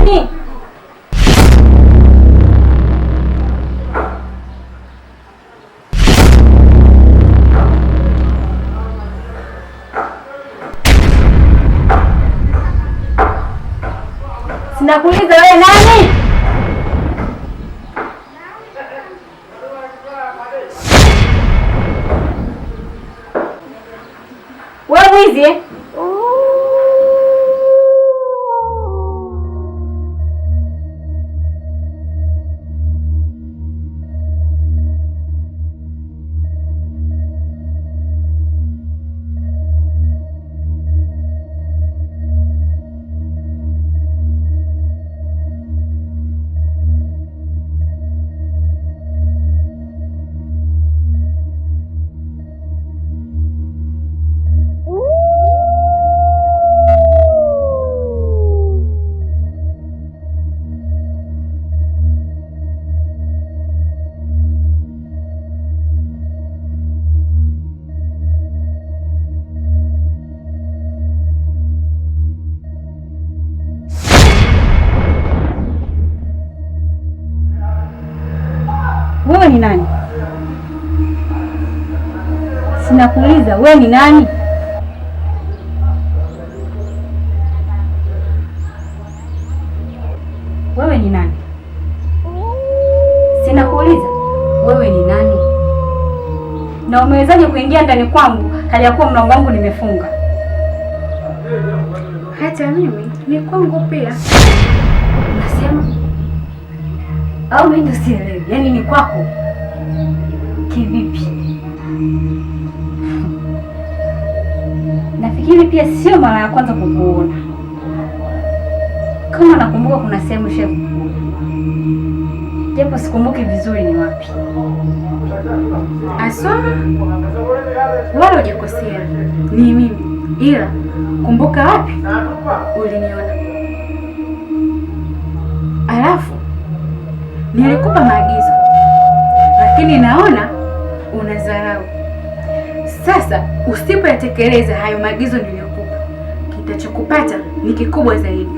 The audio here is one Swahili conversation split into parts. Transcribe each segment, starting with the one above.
nani? Sinakuuliza wewe nani? Wewe mwizi? Wewe ni nani? Sinakuuliza wewe ni nani? Wewe ni nani? Sinakuuliza wewe ni nani? Na umewezaje kuingia ndani kwangu hali ya kuwa mlango wangu nimefunga? Hata mimi ni kwangu pia. Unasema? Au mimi ndio sielewi. Yaani ni kwako. Kivipi? Nafikiri pia sio mara ya kwanza kukuona. Kama nakumbuka kuna sehemu shefu. Japo sikumbuki vizuri ni wapi. Aswa? Wala hujakosea. Ni mimi. Ila kumbuka wapi uliniona. Alafu nilikupa maagizo, lakini naona unadharau. Sasa usipoyatekeleza hayo maagizo niliyokupa, kitachokupata ni kikubwa zaidi.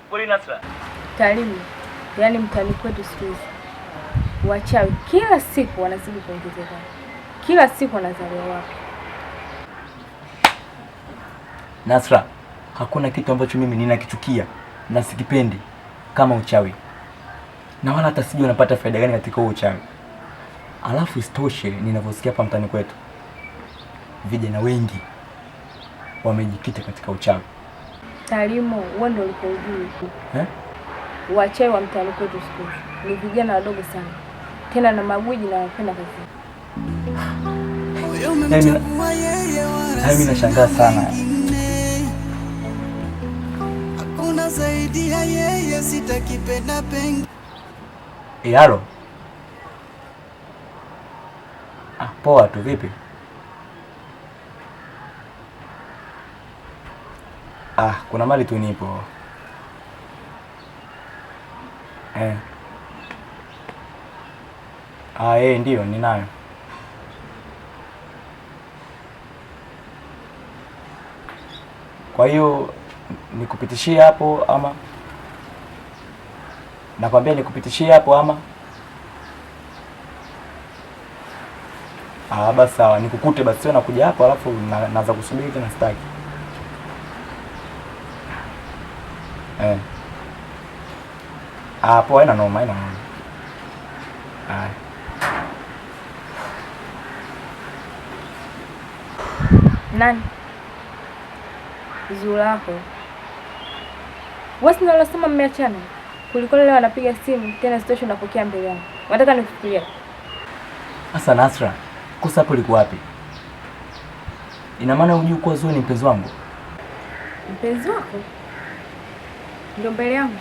Kwa hiyo Nasra. Karimu, yaani mtani kwetu siku hizi wachawi kila siku wanazidi kuongezeka. Kila siku wanazaliwa wapi? Nasra, hakuna kitu ambacho mimi ninakichukia na sikipendi kama uchawi. Na wala hata sijui unapata faida gani katika huo uchawi. Alafu isitoshe ninavyosikia hapa mtani kwetu, vijana wengi wamejikita katika uchawi. Karimu, wewe ndio uko ujui. Wachawi wa mtani kwetu siku hizi ni vijana wadogo sana. Tena na magwiji na wanapenda kazi. Mimi nashangaa sana. Hakuna zaidi ya yeye, sitakipenda pengi. Halo. Poa tu, vipi? Kuna mali tu nipo. Ndio ninayo. Kwa hiyo nikupitishie hapo ama? Nakwambia nikupitishie hapo ama? Basi sawa, nikukute basi wewe nakuja hapo alafu naanza kusubiri tena sitaki. Poa, ina noma. Nani? Zulako. Wewe ndio unasema mmeachana. Kuliko leo anapiga simu tena sitosho napokea mbele yangu. Nataka nikufikirie. Sasa Nasra, Kosa hapo liko wapi? Ina maana hujui kuwa Zuwe ni mpenzi wangu? Mpenzi wako? Ndio mbele yangu?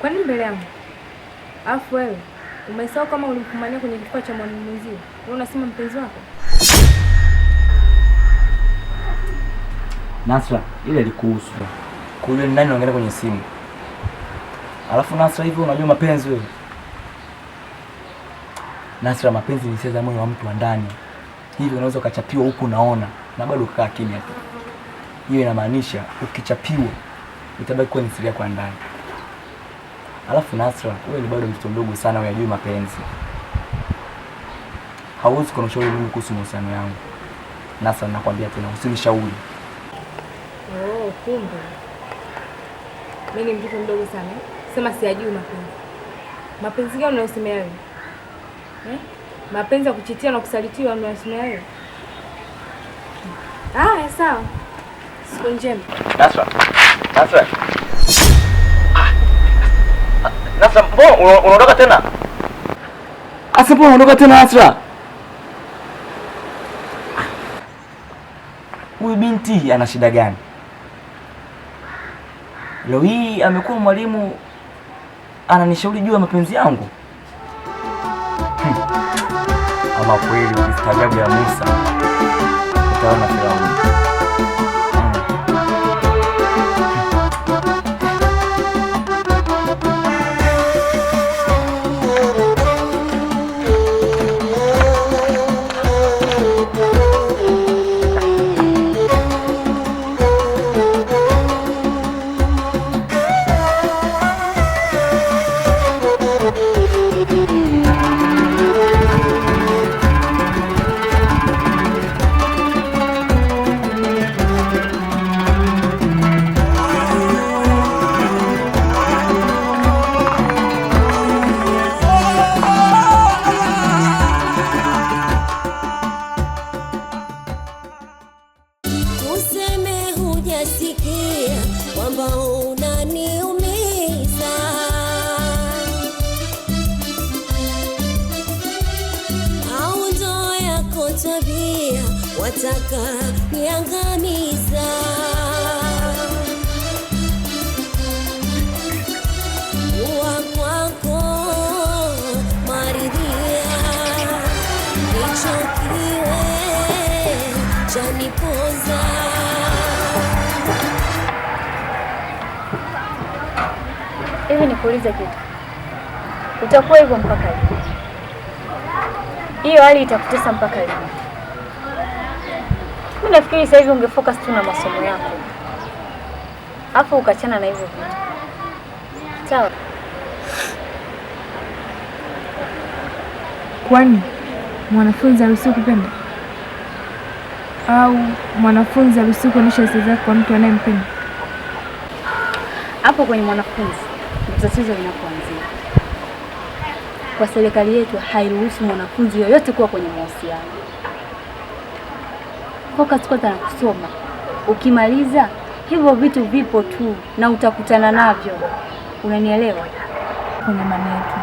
Kwa nini mbele yangu? Alafu wewe umesahau kama ulimfumania kwenye kifua cha mwanamume mwenzio. Wewe unasema mpenzi wako? Nasra, ile ilikuhusu. Kule nani unaangalia kwenye simu? Alafu Nasra, hivi unajua mapenzi wewe? Nasra, mapenzi ni hisia za moyo wa mtu wa ndani. Hivi unaweza ukachapiwa huku unaona na bado ukaa kimya tu. Hiyo inamaanisha ukichapiwa utabaki kuwa ni siri yako ndani. Alafu Nasra, wewe ni bado mtoto mdogo sana, unajua mapenzi. Hauwezi kunishauri mimi kuhusu mahusiano yangu. Nasra, nakwambia tena usinishauri. Oh, kumbe. Mimi ni mtoto mdogo sana. Sema siyajui mapenzi. Mapenzi gani unayosemea wewe? Mapenzi ya kuchitia na kusalitiwa unayosemea wewe? Sawa. Siku njema. Nasra. Nasra, mbona unaondoka tena? Asa, mbona unaondoka tena Nasra? Huyu binti ana shida gani? Leo hii amekuwa mwalimu ananishauri juu ya mapenzi yangu. Ama kweli ukistaajabu ya Musa utaona Firauni. Wataka niangamiza. Uwa kwako maridhia, nichokiwe chanipoza. Hivi nikuulize kitu, utakuwa hivyo mpaka lini? Hiyo hali itakutesa mpaka lini? Mimi nafikiri sasa hivi ungefocus tu na masomo yako, afu ukachana na hivyo vitu. Sawa? Kwani mwanafunzi haruhusiwi kupenda? Au mwanafunzi haruhusiwi kuonyesha hisia zake kwa mtu anayempenda? Hapo kwenye mwanafunzi tatizo linapoanzia. Kwa serikali yetu hairuhusu mwanafunzi yoyote kuwa kwenye mahusiano. Focus kwanza na kusoma. Ukimaliza hivyo vitu vipo tu na utakutana navyo. Unanielewa? Kwenye maana yetu,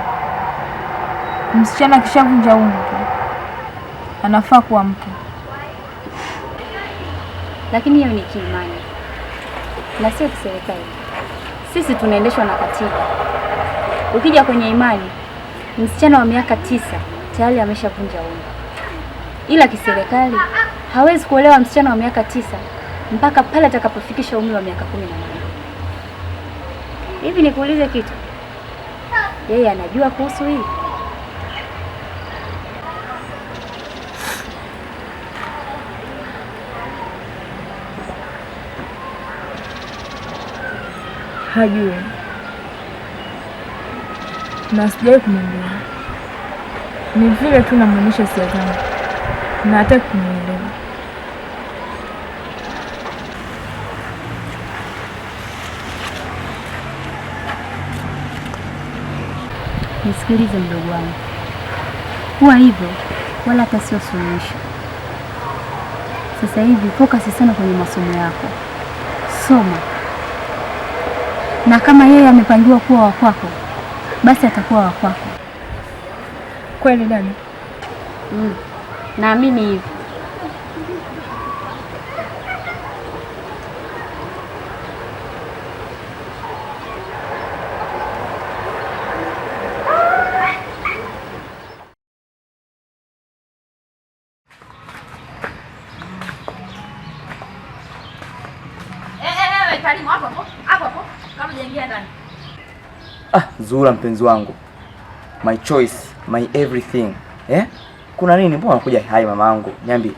msichana kishavunja ungo anafaa kuwa mke. Lakini hiyo ni kiimani na sio kiserikali. Sisi tunaendeshwa na katiba. Ukija kwenye imani, msichana wa miaka 9 tayari ameshavunja ungo. Ila kiserikali hawezi kuolewa msichana wa miaka 9 mpaka pale atakapofikisha umri wa miaka 18. Hivi nikuulize kitu, yeye anajua kuhusu hili? Hajui na sijawahi kumwambia. Ni vile tu namuonyesha hisia zangu na hataki kunielewa. Nisikilize mdogo wangu, kuwa hivyo wala hata sio suluhisho. Sasa hivi focus sana kwenye masomo yako, soma, na kama yeye amepangiwa kuwa wa kwako, basi atakuwa wa kwako. Kweli dada? Naamini hivi. Zuhura mpenzi wangu, my choice, my everything. Kuna nini? Mbona unakuja hai mamangu? Niambie.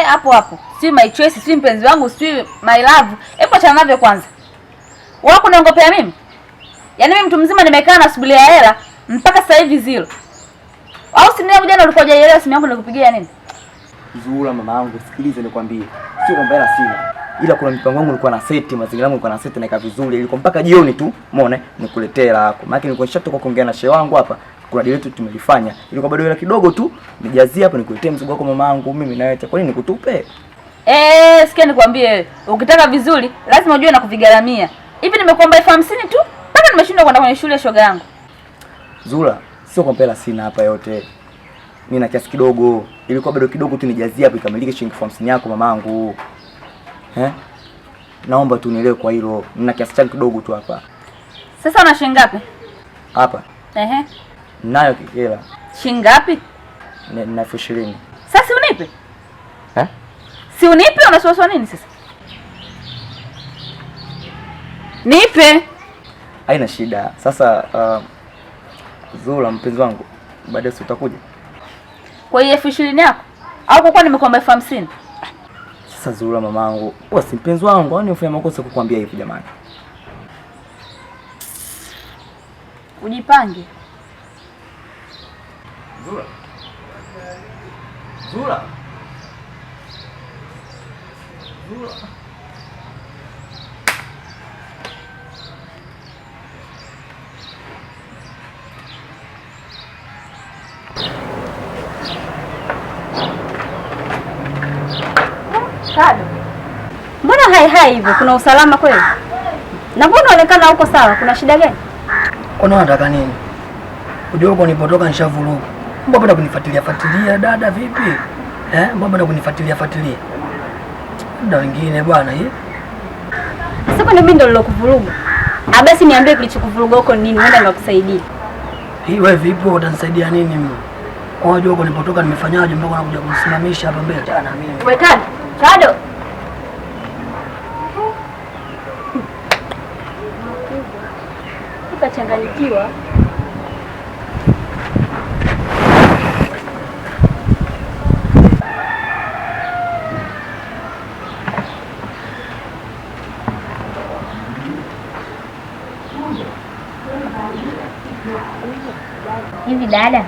Hapo hapo. Si my choice, si mpenzi wangu, si my love. Hebu achana navyo kwanza. Wako kuniongopea mimi? Yaani mimi mtu mzima nimekaa na subiri ya hela mpaka sasa hivi zero. Au si mimi jana ulikuwa hujaielewa simu yangu nikupigia nini? Zuhura mamangu, sikiliza nikwambie. Sio kwamba hela sina. Ila kuna mipango yangu nilikuwa na seti, mazingira yangu nilikuwa na seti na ika vizuri. Ilikuwa mpaka jioni tu, umeona? Nikuletea hela yako. Maana nilikuwa nishatoka kuongea na shehe wangu hapa. Kuna dili letu tumelifanya. Ilikuwa bado hela kidogo tu, nijazie hapa nikuletee mzigo wako mamangu, mimi na wewe. Kwa nini nikutupe? Sikia nikwambie, ukitaka vizuri lazima ujue na kuvigaramia. Hivi nimekuomba 50,000 tu, mpaka nimeshindwa kwenda kwenye shule ya shoga yangu. Zura, sio kwamba hela sina hapa yote. Mimi na kiasi kidogo. Ilikuwa bado kidogo tu nijazie hapa ikamilike shilingi 50,000 yako mamangu. Naomba tu nielewe kwa hilo. Nina kiasi changu kidogo tu hapa. Sasa una shilingi ngapi? Hapa. Nayo hela. Shilingi ngapi? Na 20,000. Sasa unipe? Si unipe, unaswaswa nini sasa? Nipe. Haina shida. Sasa Zura mpenzi wangu, baadaye utakuja. Kwa hiyo 20,000 yako? Au kwa kuwa nimekuomba 50,000? Sasa Zura mamangu, wewe si mpenzi wangu, au ufanye makosa kukuambia hivi jamani? Ujipange. Zura. Zura. Zura. Kado. Mbona hai hivyo? Kuna usalama kweli? Na mbona unaonekana huko sawa? Kuna shida gani? Kuna unataka nini? Unajua huko nilipotoka nishavuruga. Mbona bado kunifuatilia dada vipi? Mbona bado kunifuatilia? Dada wengine bwana hii. Sasa kwa nini mimi ndo nilokuvuruga? Basi niambie kilichokuvuruga huko ni nini? Nenda ngakusaidie. Hii wewe vipi utanisaidia nini mimi? Unajua huko nilipotoka nimefanyaje mpaka unakuja kunisimamisha hapa mbele? Jana mimi. Wewe Kado. Ukachanganyikiwa. Hivi dada,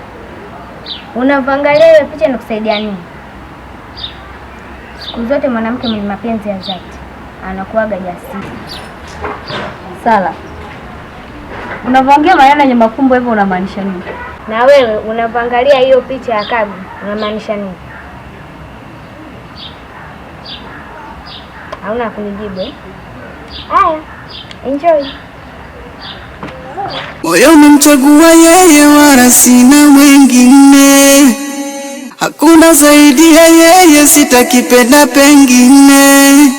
unavyoangalia ile picha inakusaidia nini? Siku zote mwanamke mwenye mapenzi ya dhati anakuwaga jasiri. Sala, unavyoongea maneno yenye mafumbo hivyo unamaanisha nini? Na wewe unavyoangalia hiyo picha ya Kabi unamaanisha nini? Hauna kunijibu. Haya, enjoy. Moyo umemchagua yeye, wala sina mwingine. Hakuna zaidi ya yeye, sitakipenda pengine.